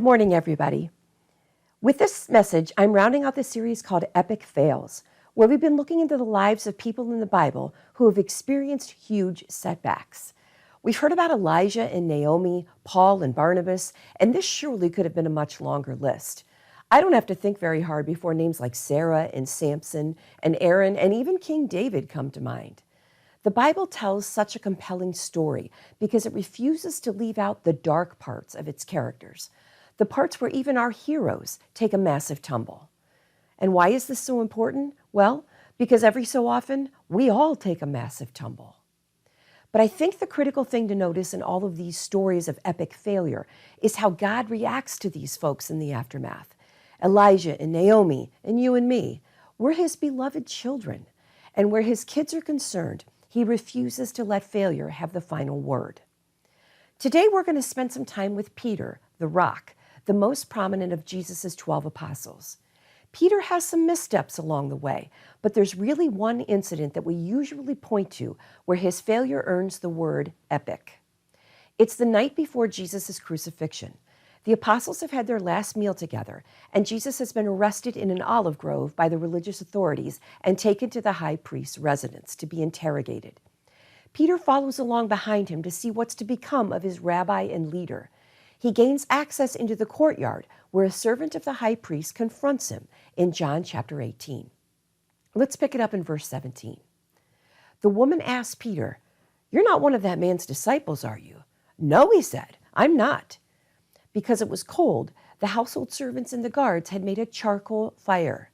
Good morning, everybody. With this message, I'm rounding out the series called Epic Fails, where we've been looking into the lives of people in the Bible who have experienced huge setbacks. We've heard about Elijah and Naomi, Paul and Barnabas, and this surely could have been a much longer list. I don't have to think very hard before names like Sarah and Samson and Aaron and even King David come to mind. The Bible tells such a compelling story because it refuses to leave out the dark parts of its characters, the parts where even our heroes take a massive tumble. And why is this so important? Well, because every so often, we all take a massive tumble. But I think the critical thing to notice in all of these stories of epic failure is how God reacts to these folks in the aftermath. Elijah and Naomi and you and me, we're his beloved children. And where his kids are concerned, he refuses to let failure have the final word. Today, we're going to spend some time with Peter, the rock, the most prominent of Jesus' 12 apostles. Peter has some missteps along the way, but there's really one incident that we usually point to where his failure earns the word epic. It's the night before Jesus' crucifixion. The apostles have had their last meal together, and Jesus has been arrested in an olive grove by the religious authorities and taken to the high priest's residence to be interrogated. Peter follows along behind him to see what's to become of his rabbi and leader. He gains access into the courtyard where a servant of the high priest confronts him in John chapter 18. Let's pick it up in verse 17. The woman asked Peter, "You're not one of that man's disciples, are you?" "No," he said, "I'm not." Because it was cold, the household servants and the guards had made a charcoal fire.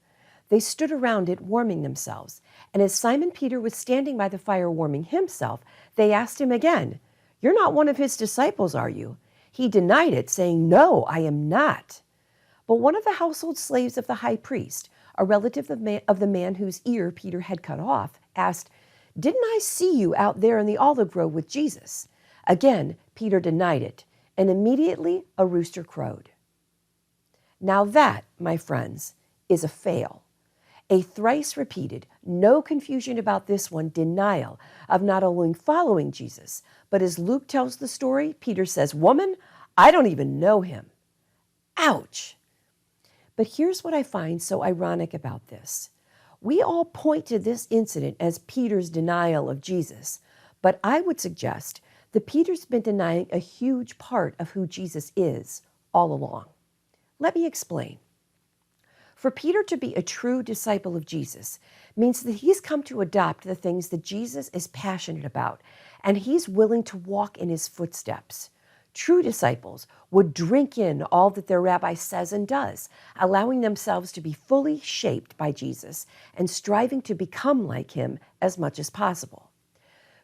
They stood around it warming themselves, and as Simon Peter was standing by the fire warming himself, they asked him again, "You're not one of his disciples, are you?" He denied it, saying, "No, I am not." But one of the household slaves of the high priest, a relative of the man whose ear Peter had cut off, asked, "Didn't I see you out there in the olive grove with Jesus?" Again, Peter denied it, and immediately a rooster crowed. Now that, my friends, is a fail. A thrice repeated, no confusion about this one, denial of not only following Jesus, but as Luke tells the story, Peter says, "Woman, I don't even know him." Ouch! But here's what I find so ironic about this. We all point to this incident as Peter's denial of Jesus, but I would suggest that Peter's been denying a huge part of who Jesus is all along. Let me explain. For Peter to be a true disciple of Jesus means that he's come to adopt the things that Jesus is passionate about, and he's willing to walk in his footsteps. True disciples would drink in all that their rabbi says and does, allowing themselves to be fully shaped by Jesus and striving to become like him as much as possible.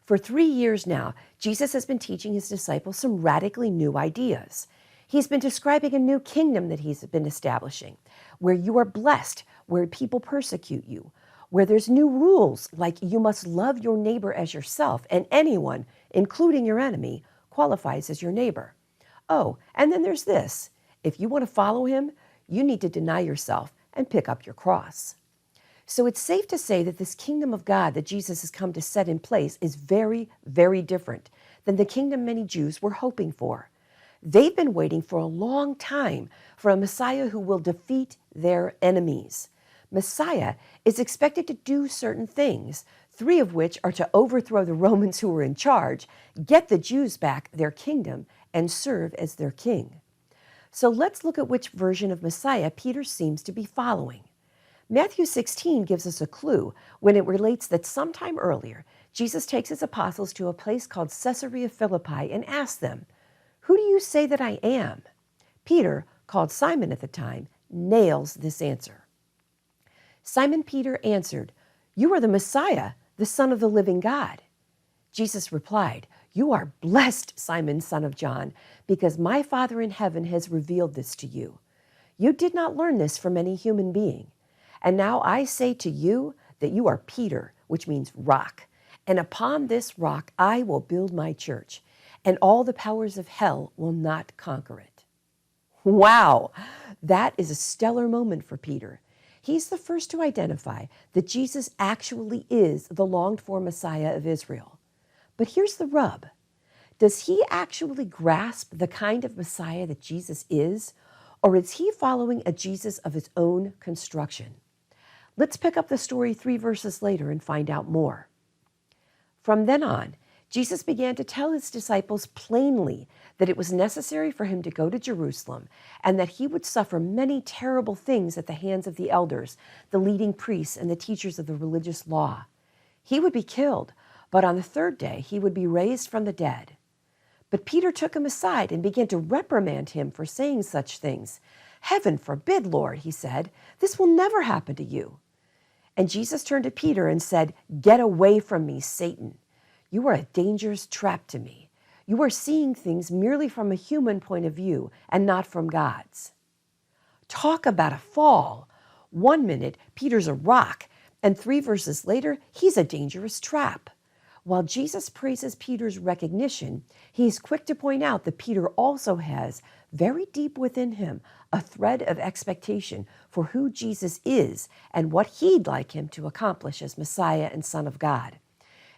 For 3 years now, Jesus has been teaching his disciples some radically new ideas. He's been describing a new kingdom that he's been establishing, where you are blessed, where people persecute you, where there's new rules like you must love your neighbor as yourself, and anyone, including your enemy, qualifies as your neighbor. Oh, and then there's this. If you want to follow him, you need to deny yourself and pick up your cross. So it's safe to say that this kingdom of God that Jesus has come to set in place is very, very different than the kingdom many Jews were hoping for. They've been waiting for a long time for a Messiah who will defeat their enemies. Messiah is expected to do certain things, 3 of which are to overthrow the Romans who were in charge, get the Jews back their kingdom, and serve as their king. So let's look at which version of Messiah Peter seems to be following. Matthew 16 gives us a clue when it relates that sometime earlier, Jesus takes his apostles to a place called Caesarea Philippi and asks them, "Who do you say that I am?" Peter, called Simon at the time, nails this answer. Simon Peter answered, "You are the Messiah, the Son of the living God." Jesus replied, "You are blessed, Simon, son of John, because my Father in heaven has revealed this to you. You did not learn this from any human being. And now I say to you that you are Peter, which means rock, and upon this rock I will build my church, and all the powers of hell will not conquer it." Wow, that is a stellar moment for Peter. He's the first to identify that Jesus actually is the longed-for Messiah of Israel. But here's the rub. Does he actually grasp the kind of Messiah that Jesus is? Or is he following a Jesus of his own construction? Let's pick up the story 3 verses later and find out more. From then on, Jesus began to tell his disciples plainly that it was necessary for him to go to Jerusalem and that he would suffer many terrible things at the hands of the elders, the leading priests, and the teachers of the religious law. He would be killed, but on the third day he would be raised from the dead. But Peter took him aside and began to reprimand him for saying such things. "Heaven forbid, Lord," he said, "this will never happen to you." And Jesus turned to Peter and said, "Get away from me, Satan. You are a dangerous trap to me. You are seeing things merely from a human point of view and not from God's." Talk about a fall. 1 minute, Peter's a rock, and 3 verses later, he's a dangerous trap. While Jesus praises Peter's recognition, he's quick to point out that Peter also has, very deep within him, a thread of expectation for who Jesus is and what he'd like him to accomplish as Messiah and Son of God.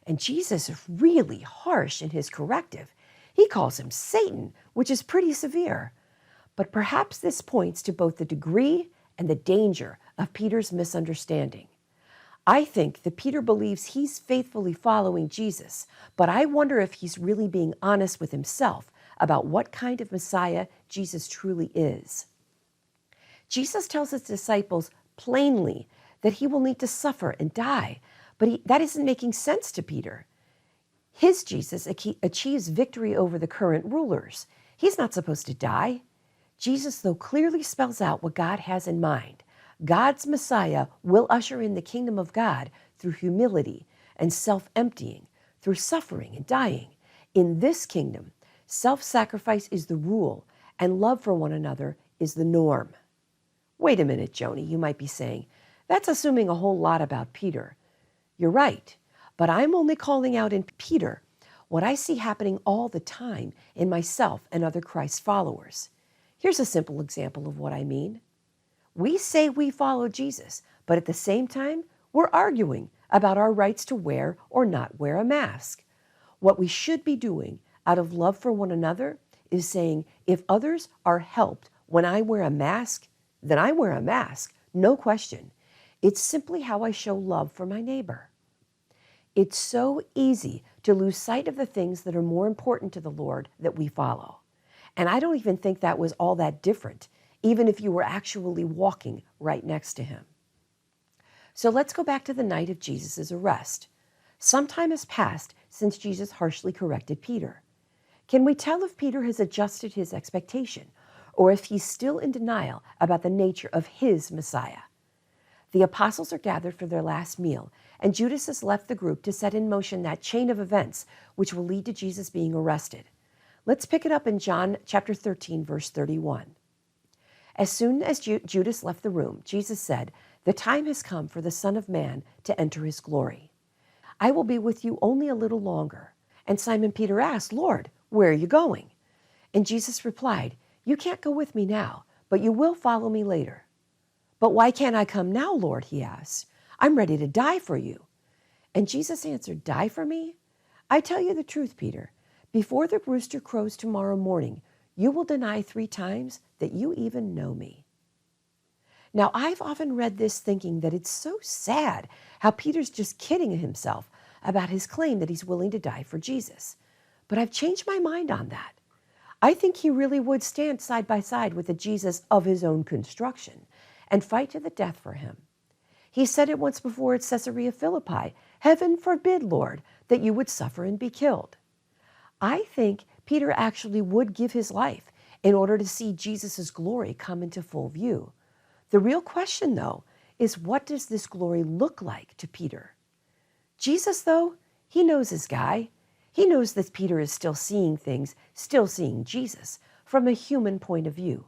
And Jesus is really harsh in his corrective. He calls him Satan, which is pretty severe. But perhaps this points to both the degree and the danger of Peter's misunderstanding. I think that Peter believes he's faithfully following Jesus, but I wonder if he's really being honest with himself about what kind of Messiah Jesus truly is. Jesus tells his disciples plainly that he will need to suffer and die, but that isn't making sense to Peter. His Jesus achieves victory over the current rulers. He's not supposed to die. Jesus, though, clearly spells out what God has in mind. God's Messiah will usher in the kingdom of God through humility and self-emptying, through suffering and dying. In this kingdom, self-sacrifice is the rule, and love for one another is the norm. Wait a minute, Joanie, you might be saying. That's assuming a whole lot about Peter. You're right, but I'm only calling out in Peter what I see happening all the time in myself and other Christ followers. Here's a simple example of what I mean. We say we follow Jesus, but at the same time, we're arguing about our rights to wear or not wear a mask. What we should be doing out of love for one another is saying, if others are helped when I wear a mask, then I wear a mask, no question. It's simply how I show love for my neighbor. It's so easy to lose sight of the things that are more important to the Lord that we follow. And I don't even think that was all that different, even if you were actually walking right next to him. So let's go back to the night of Jesus' arrest. Some time has passed since Jesus harshly corrected Peter. Can we tell if Peter has adjusted his expectation, or if he's still in denial about the nature of his Messiah? The apostles are gathered for their last meal, and Judas has left the group to set in motion that chain of events which will lead to Jesus being arrested. Let's pick it up in John chapter 13, verse 31. As soon as Judas left the room, Jesus said, "The time has come for the Son of Man to enter his glory. I will be with you only a little longer." And Simon Peter asked, "Lord, where are you going?" And Jesus replied, "You can't go with me now, but you will follow me later." "But why can't I come now, Lord?" he asked. "I'm ready to die for you." And Jesus answered, "Die for me? I tell you the truth, Peter. Before the rooster crows tomorrow morning, you will deny 3 times that you even know me." Now, I've often read this thinking that it's so sad how Peter's just kidding himself about his claim that he's willing to die for Jesus. But I've changed my mind on that. I think he really would stand side by side with a Jesus of his own construction and fight to the death for him. He said it once before at Caesarea Philippi, "Heaven forbid, Lord, that you would suffer and be killed." I think Peter actually would give his life in order to see Jesus' glory come into full view. The real question, though, is what does this glory look like to Peter? Jesus, though, he knows his guy. He knows that Peter is still seeing things, still seeing Jesus, from a human point of view.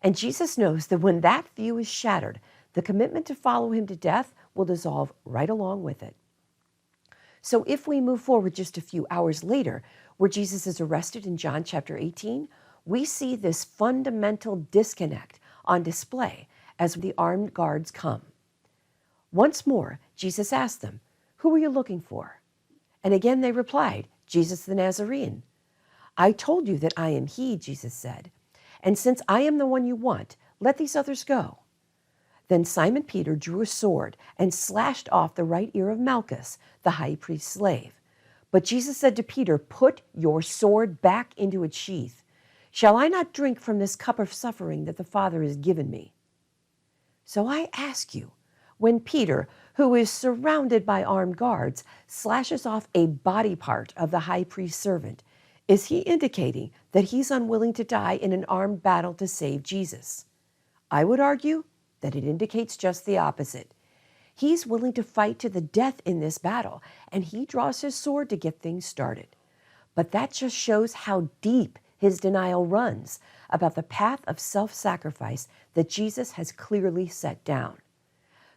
And Jesus knows that when that view is shattered, the commitment to follow him to death will dissolve right along with it. So if we move forward just a few hours later, where Jesus is arrested in John chapter 18, we see this fundamental disconnect on display as the armed guards come. Once more, Jesus asked them, "Who are you looking for?" And again they replied, "Jesus the Nazarene." "I told you that I am he," Jesus said. And since I am the one you want, let these others go." Then Simon Peter drew a sword and slashed off the right ear of Malchus, the high priest's slave. But Jesus said to Peter, "Put your sword back into its sheath. Shall I not drink from this cup of suffering that the Father has given me?" So I ask you, when Peter, who is surrounded by armed guards, slashes off a body part of the high priest's servant, is he indicating that he's unwilling to die in an armed battle to save Jesus? I would argue that it indicates just the opposite. He's willing to fight to the death in this battle, and he draws his sword to get things started. But that just shows how deep his denial runs about the path of self-sacrifice that Jesus has clearly set down.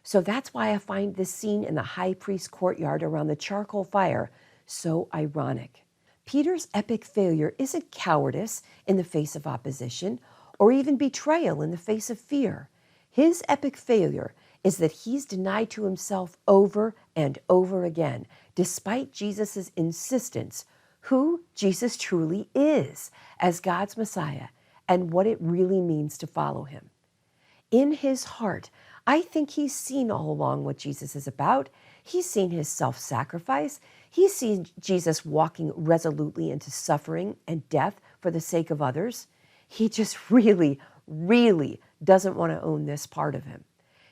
So that's why I find this scene in the high priest's courtyard around the charcoal fire so ironic. Peter's epic failure isn't cowardice in the face of opposition or even betrayal in the face of fear. His epic failure is that he's denied to himself over and over again, despite Jesus' insistence, who Jesus truly is as God's Messiah and what it really means to follow him. In his heart, I think he's seen all along what Jesus is about. He's seen his self-sacrifice. He's seen Jesus walking resolutely into suffering and death for the sake of others. He just really doesn't want to own this part of him.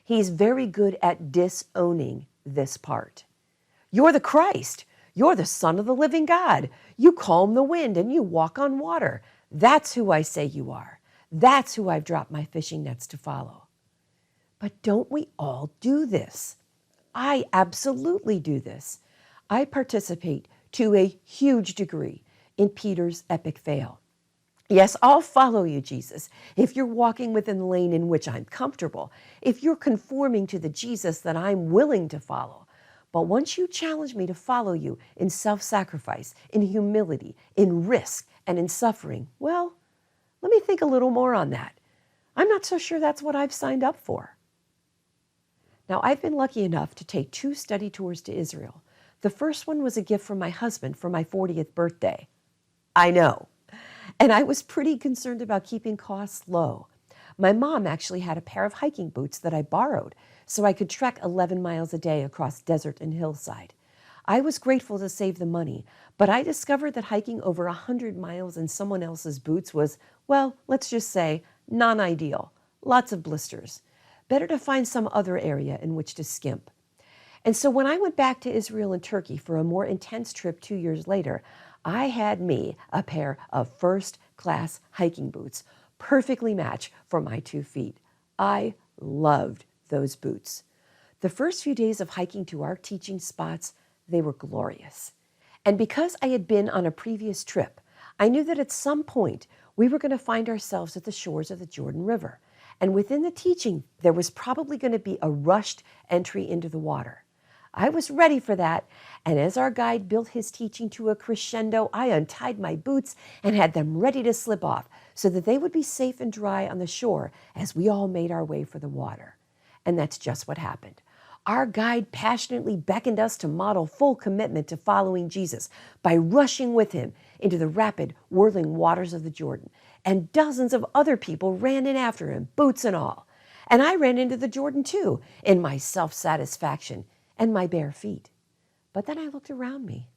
He's very good at disowning this part. You're the Christ. You're the Son of the living God. You calm the wind and you walk on water. That's who I say you are. That's who I've dropped my fishing nets to follow. But don't we all do this? I absolutely do this. I participate to a huge degree in Peter's epic fail. Yes, I'll follow you, Jesus, if you're walking within the lane in which I'm comfortable, if you're conforming to the Jesus that I'm willing to follow. But once you challenge me to follow you in self-sacrifice, in humility, in risk, and in suffering, well, let me think a little more on that. I'm not so sure that's what I've signed up for. Now, I've been lucky enough to take 2 study tours to Israel. The first one was a gift from my husband for my 40th birthday. I know. And I was pretty concerned about keeping costs low. My mom actually had a pair of hiking boots that I borrowed so I could trek 11 miles a day across desert and hillside. I was grateful to save the money, but I discovered that hiking over 100 miles in someone else's boots was, well, let's just say, non-ideal. Lots of blisters. Better to find some other area in which to skimp. And so when I went back to Israel and Turkey for a more intense trip 2 years later, I had me a pair of first-class hiking boots, perfectly matched for my 2 feet. I loved those boots. The first few days of hiking to our teaching spots, they were glorious. And because I had been on a previous trip, I knew that at some point we were going to find ourselves at the shores of the Jordan River. And within the teaching, there was probably going to be a rushed entry into the water. I was ready for that, and as our guide built his teaching to a crescendo, I untied my boots and had them ready to slip off so that they would be safe and dry on the shore as we all made our way for the water. And that's just what happened. Our guide passionately beckoned us to model full commitment to following Jesus by rushing with him into the rapid, whirling waters of the Jordan. And dozens of other people ran in after him, boots and all. And I ran into the Jordan too, in my self-satisfaction and my bare feet. But then I looked around me.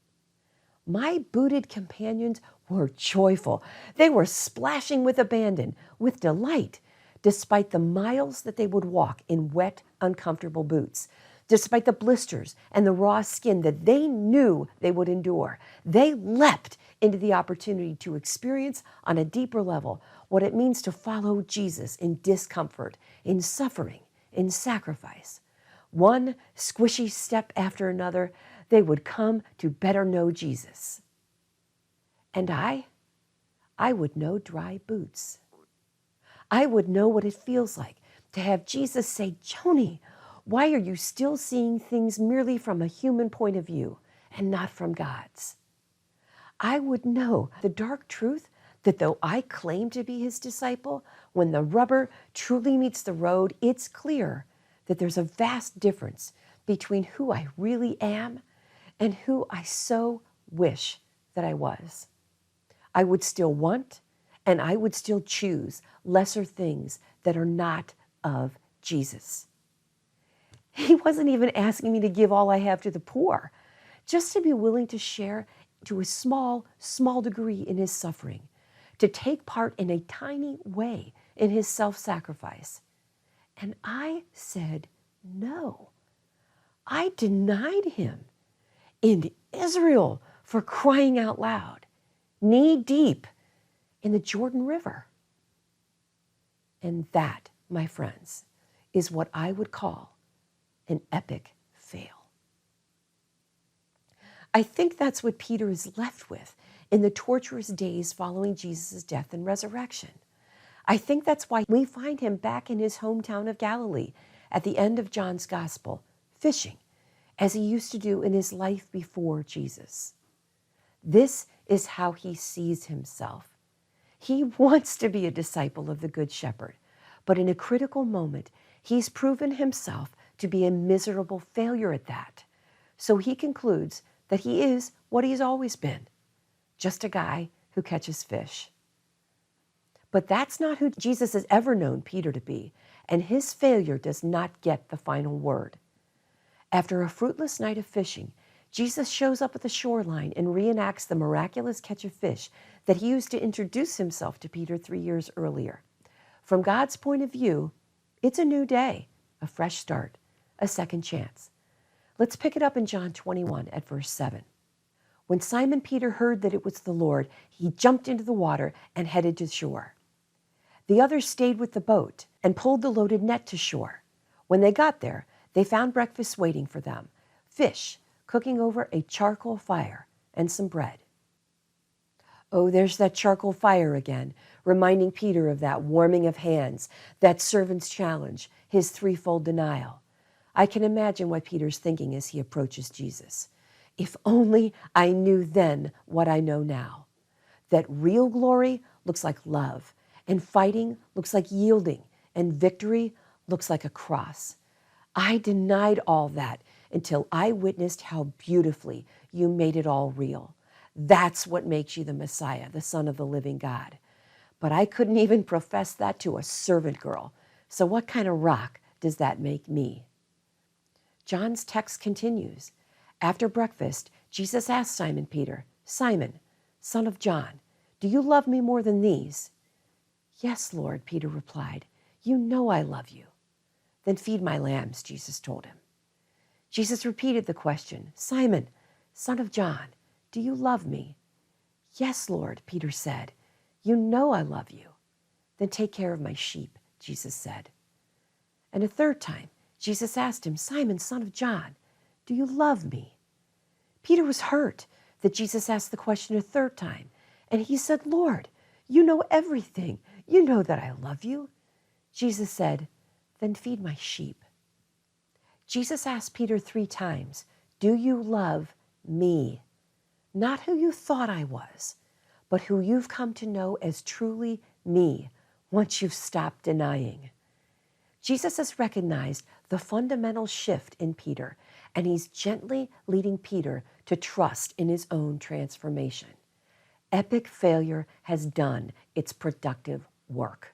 My booted companions were joyful. They were splashing with abandon, with delight, despite the miles that they would walk in wet, uncomfortable boots, despite the blisters and the raw skin that they knew they would endure. They leapt into the opportunity to experience on a deeper level what it means to follow Jesus in discomfort, in suffering, in sacrifice. One squishy step after another, they would come to better know Jesus. And I would know dry boots. I would know what it feels like to have Jesus say, "Joanie, why are you still seeing things merely from a human point of view and not from God's?" I would know the dark truth that though I claim to be his disciple, when the rubber truly meets the road, it's clear that there's a vast difference between who I really am and who I so wish that I was. I would still want and I would still choose lesser things that are not of Jesus. He wasn't even asking me to give all I have to the poor, just to be willing to share to a small degree in his suffering, to take part in a tiny way in his self-sacrifice. And I said no. I denied him in Israel, for crying out loud, knee deep in the Jordan River. And that, my friends, is what I would call an epic fail. I think that's what Peter is left with in the torturous days following Jesus' death and resurrection. I think that's why we find him back in his hometown of Galilee at the end of John's gospel, fishing, as he used to do in his life before Jesus. This is how he sees himself. He wants to be a disciple of the Good Shepherd, but in a critical moment, he's proven himself to be a miserable failure at that. So he concludes that he is what he's always been, just a guy who catches fish. But that's not who Jesus has ever known Peter to be, and his failure does not get the final word. After a fruitless night of fishing, Jesus shows up at the shoreline and reenacts the miraculous catch of fish that he used to introduce himself to Peter 3 years earlier. From God's point of view, it's a new day, a fresh start, a second chance. Let's pick it up in John 21 at verse 7. When Simon Peter heard that it was the Lord, he jumped into the water and headed to shore. The others stayed with the boat and pulled the loaded net to shore. When they got there, they found breakfast waiting for them, fish cooking over a charcoal fire and some bread. Oh, there's that charcoal fire again, reminding Peter of that warming of hands, that servant's challenge, his threefold denial. I can imagine what Peter's thinking as he approaches Jesus. If only I knew then what I know now, that real glory looks like love, and fighting looks like yielding, and victory looks like a cross. I denied all that until I witnessed how beautifully you made it all real. That's what makes you the Messiah, the Son of the living God. But I couldn't even profess that to a servant girl. So what kind of rock does that make me? John's text continues. After breakfast, Jesus asked Simon Peter, "Simon, son of John, do you love me more than these?" "Yes, Lord," Peter replied. "You know I love you." "Then feed my lambs," Jesus told him. Jesus repeated the question, "Simon, son of John, do you love me?" "Yes, Lord," Peter said. "You know I love you." "Then take care of my sheep," Jesus said. And a third time, Jesus asked him, "Simon, son of John, do you love me?" Peter was hurt that Jesus asked the question a third time, and he said, "Lord, you know everything. You know that I love you." Jesus said, "Then feed my sheep." Jesus asked Peter 3 times, "Do you love me?" Not who you thought I was, but who you've come to know as truly me once you've stopped denying. Jesus has recognized the fundamental shift in Peter, and he's gently leading Peter to trust in his own transformation. Epic failure has done its productive work.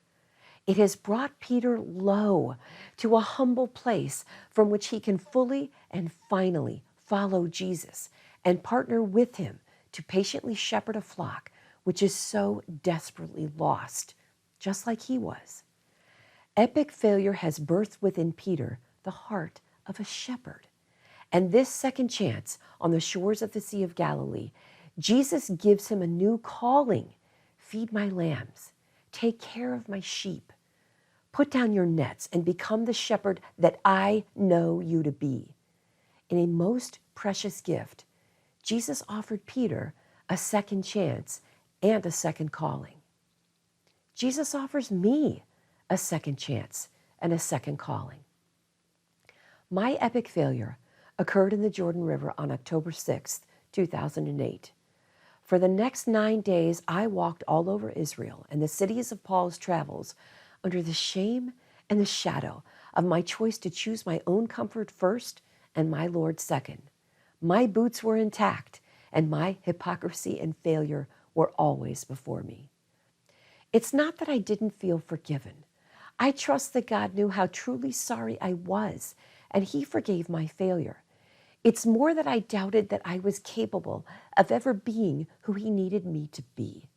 It has brought Peter low to a humble place from which he can fully and finally follow Jesus and partner with him to patiently shepherd a flock which is so desperately lost, just like he was. Epic failure has birthed within Peter the heart of a shepherd. And this second chance on the shores of the Sea of Galilee, Jesus gives him a new calling. Feed my lambs. Take care of my sheep. Put down your nets and become the shepherd that I know you to be. In a most precious gift, Jesus offered Peter a second chance and a second calling. Jesus offers me a second chance and a second calling. My epic failure occurred in the Jordan River on October 6th, 2008. For the next 9 days, I walked all over Israel and the cities of Paul's travels under the shame and the shadow of my choice to choose my own comfort first and my Lord second. My boots were intact, and my hypocrisy and failure were always before me. It's not that I didn't feel forgiven. I trust that God knew how truly sorry I was, and He forgave my failure. It's more that I doubted that I was capable of ever being who He needed me to be.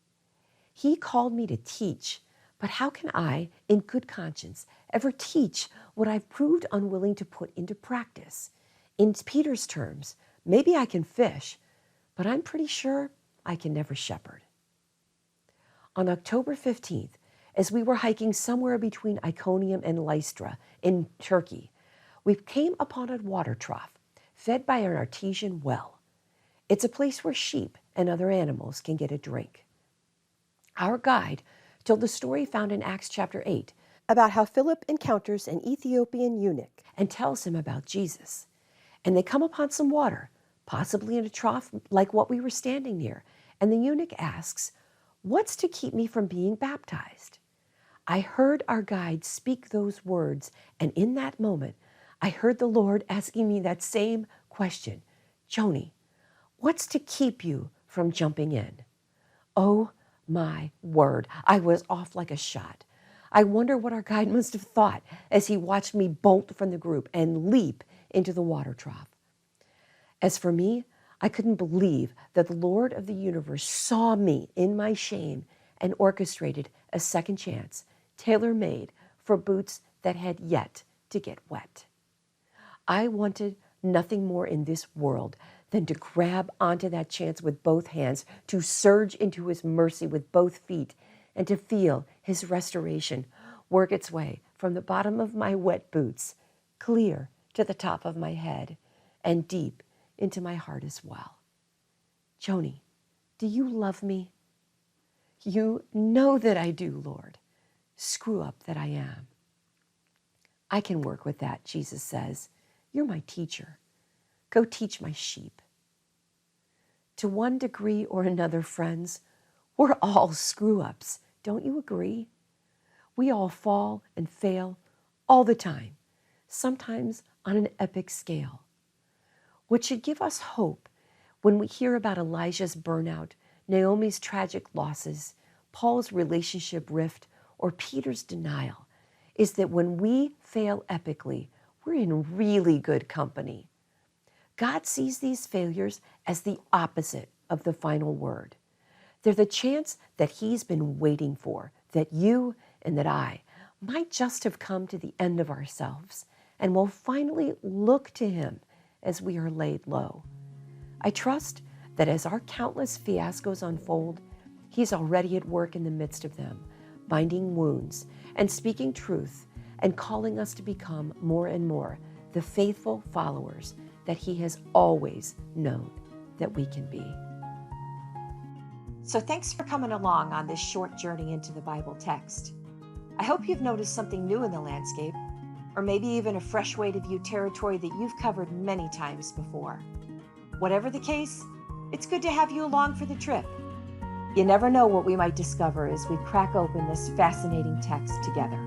He called me to teach, but how can I, in good conscience, ever teach what I've proved unwilling to put into practice? In Peter's terms, maybe I can fish, but I'm pretty sure I can never shepherd. On October 15th, as we were hiking somewhere between Iconium and Lystra in Turkey, we came upon a water trough fed by an artesian well. It's a place where sheep and other animals can get a drink. Our guide told the story found in Acts chapter 8 about how Philip encounters an Ethiopian eunuch and tells him about Jesus. And they come upon some water, possibly in a trough like what we were standing near. And the eunuch asks, "What's to keep me from being baptized?" I heard our guide speak those words, and in that moment, I heard the Lord asking me that same question. "Joanie, what's to keep you from jumping in?" Oh my word, I was off like a shot. I wonder what our guide must have thought as he watched me bolt from the group and leap into the water trough. As for me, I couldn't believe that the Lord of the universe saw me in my shame and orchestrated a second chance, tailor-made for boots that had yet to get wet. I wanted nothing more in this world than to grab onto that chance with both hands, to surge into His mercy with both feet, and to feel His restoration work its way from the bottom of my wet boots, clear to the top of my head, and deep into my heart as well. Joanie, do you love me? You know that I do, Lord. Screw up that I am. I can work with that, Jesus says. You're my teacher. Go teach my sheep. To one degree or another, friends, we're all screw-ups. Don't you agree? We all fall and fail all the time, sometimes on an epic scale. What should give us hope when we hear about Elijah's burnout, Naomi's tragic losses, Paul's relationship rift, or Peter's denial is that when we fail epically, we're in really good company. God sees these failures as the opposite of the final word. They're the chance that He's been waiting for, that you and that I might just have come to the end of ourselves and will finally look to Him as we are laid low. I trust that as our countless fiascos unfold, He's already at work in the midst of them, binding wounds and speaking truth and calling us to become more and more the faithful followers that He has always known that we can be. So thanks for coming along on this short journey into the Bible text. I hope you've noticed something new in the landscape, or maybe even a fresh way to view territory that you've covered many times before. Whatever the case, it's good to have you along for the trip. You never know what we might discover as we crack open this fascinating text together.